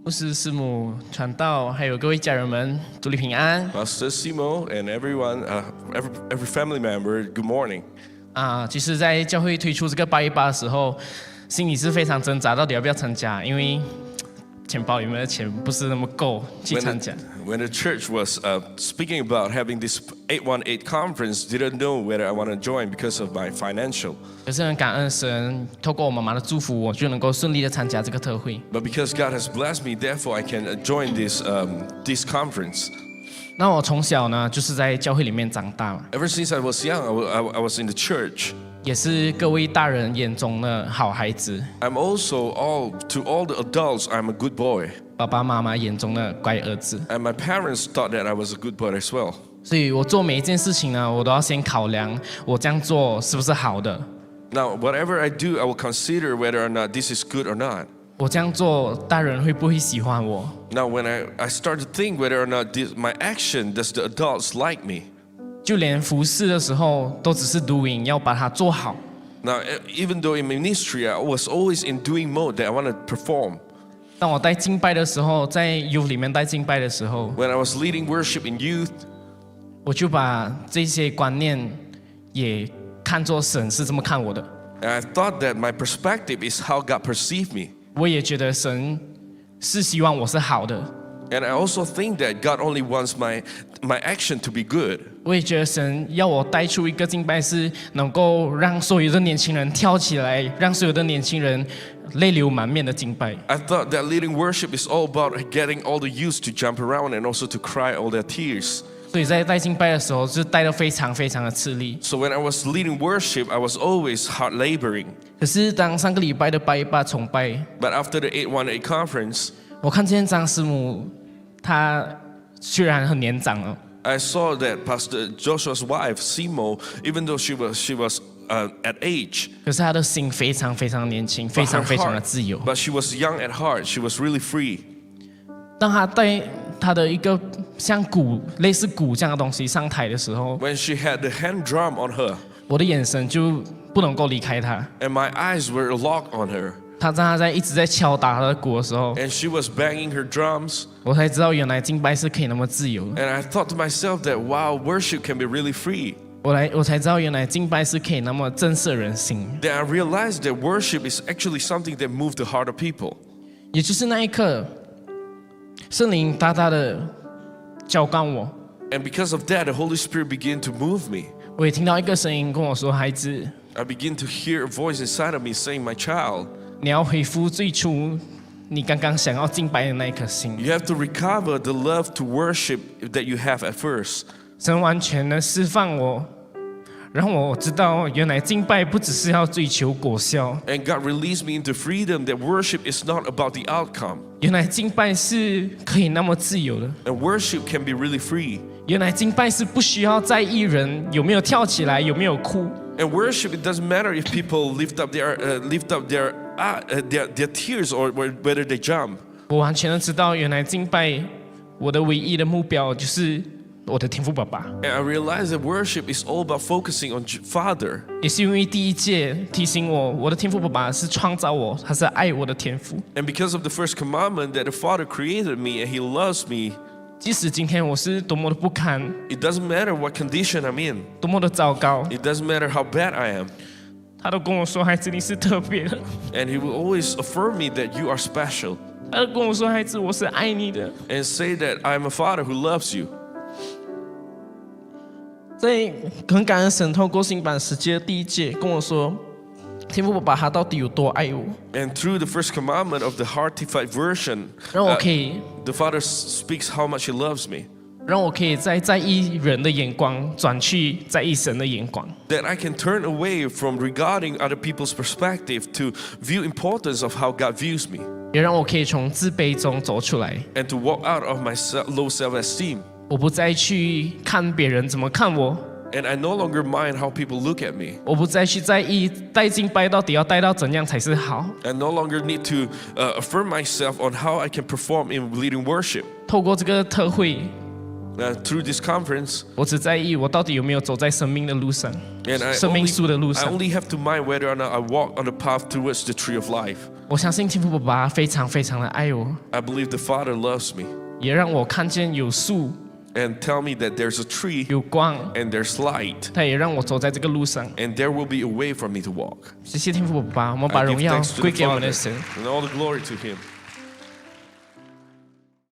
牧师、师母、传道，还有各位家人们，主里平安。Pastor Simo and everyone, every family member, good morning. 其实，在教会推出这个818的时候，心里是非常挣扎，到底要不要参加，因为钱包里面的钱不是那么够去参加。When the church was speaking about having this 818 conference, didn't know whether I want to join because of my financial. 可是很感恩神，透过我妈妈的祝福，我就能够顺利的参加这个特会。But because God has blessed me, therefore I can join this conference. 那我从小呢，就是在教会里面长大嘛。 Ever since I was young, I was in the church. 也是各位大人眼中的好孩子。I'm also to all the adults, I'm a good boy. 爸爸妈妈眼中的乖儿子。And my parents thought that I was a good boy as well. 所以我做每一件事情呢，我都要先考量我这样做是不是好的。Now, whatever I do, I will consider whether or not this is good or not. 我这样做，大人会不会喜欢我？ Now, when I start to think whether or not my action, does the adults like me? 就连服侍的时候，都只是 doing， 要把它做好。 Now, even though in ministry, I was always in doing mode that I want to perform. 当我带敬拜的时候，在 youth 里面带敬拜的时候， When I was leading worship in youth, 我就把这些观念也看作神是这么看我的。 and I thought that my perspective is how God perceived me. 我也觉得神是希望我是好的。 And I also think that God only wants my action to be good. 我也觉得神要我带出一个敬拜是能够让所有的年轻人跳起来，让所有的年轻人泪流满面的敬拜。 I thought that leading worship is all about getting all the youth to jump around and also to cry all their tears. 所以在带敬拜的时候，就带得非常非常的吃力。 So when I was leading worship, I was always hard laboring. 可是当上个礼拜的818崇拜， But after the 818 conference, 我看见张师母，她虽然很年长了， I saw that Pastor Joshua's wife, Simo, even though she was at age, 可是她的心非常非常年轻，非常非常的自由。 but she was young at heart. She was really free. 当她带她的一个像鼓、类似鼓这样的东西上台的时候， When she had the hand drum on her, 我的眼神就不能够离开她。 and my eyes were locked on her, 她一直在敲打她的鼓的时候， and she was banging her drums, 我才知道原来敬拜是可以那么自由的。 and I thought to myself that wow, worship can be really free. 我才知道原来敬拜是可以那么震慑人心。 Then I realized that worship is actually something that moved the heart of people. 也就是那一刻，圣灵大大的浇灌我， And because of that, the Holy Spirit began to move me. 我也听到一个声音跟我说：“孩子， I began to hear a voice inside of me saying, my child, 你要恢复最初你刚刚想要敬拜的那一颗心， you have to recover the love to worship that you have at first. 神完全的释放我，让我知道原来敬拜不只是要追求果效， And God released me into freedom that worship is not about the outcome. 原来敬拜是可以那么自由的。” And worship can be really free. 原来敬拜是不需要在意人有没有跳起来，有没有哭。 And worship, it doesn't matter if people lift up their tears or whether they jump. 我完全的知道，原来敬拜我的唯一的目标就是我的天父爸爸。 And I realized that worship is all about focusing on Father. 也是因为第一届提醒我，我的天父爸爸是创造我，他是爱我的天父。 And because of the first commandment that the Father created me and He loves me, 即使今天我是多么的不堪， it doesn't matter what condition I'm in. 多么的糟糕， It doesn't matter how bad I am. 他都跟我说：“孩子，你是特别的。 And He will always affirm me that you are special. ”他都跟我说：“孩子，我是爱你的。 And say that I'm a Father who loves you. ”在很感恩神透过新版世界的第一届跟我说，天父爸爸他到底有多爱我， And through the first commandment of the Heartified version, 让我可以 the Father speaks how much He loves me. 让我可以在意人的眼光转去在意神的眼光。 That I can turn away from regarding other people's perspective to view importance of how God views me. 也让我可以从自卑中走出来， And to walk out of my low self-esteem. 我不再去看别人怎么看我， And I no longer mind how people look at me. 我不再去在意带敬拜到底要带到怎样才是好。 I no longer need to affirm myself on how I can perform in leading worship. 透过这个特会， Through this conference, 我只在意我到底有没有走在生命的路上， and 生命树的路 I 上。 only have to mind whether or not I walk on the path towards the tree of life. 我相信天父爸爸非常非常的爱我， I believe the Father loves me 也让我看见有树 and tell me that there's a tree 有光， and there's light 他也让我走在这个路上。 and there will be a way for me to walk. 谢谢天父爸爸，我们 I 把 give 荣耀 thanks to 归 the 给我们 Father 的神。 and all the glory to Him.